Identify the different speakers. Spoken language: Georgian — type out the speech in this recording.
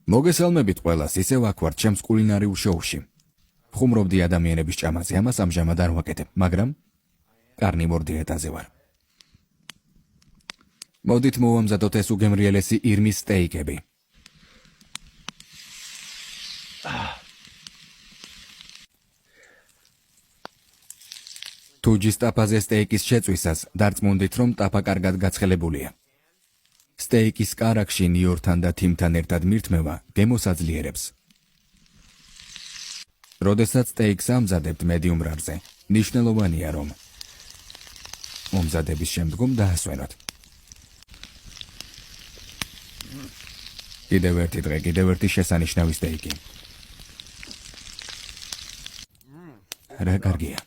Speaker 1: მოგესალმებით ყველას, ისევ აქ ვართ ჩემს კულინარიულ შოუში. ხუმრობდი ადამიანების ჭამაზე, ამას ამჟამად არ ვაკეთებ, მაგრამ კარნივორ დიეტაზე ვარ. მოდით მოვამზადოთ ეს უგემრიელესი ირმის სტეიკები. თუჯის ტაფაზე სტეიკის შეწვისას დარწმუნდით, რომ ტაფა კარგად გაცხელებულია. სტეიკის კარაქში ნიორთან და თიმთან ერთად მირთმევა გემოს აძლიერებს. როდესაც სტეიკს ამზადებთ მედიუმ რარზე, ნიშნულოვანია, რომ მომზადების შემდგომ დაასვენოთ. კიდევ ერთი დღე, კიდევ ერთი შესანიშნავი სტეიკი. რა კარგია.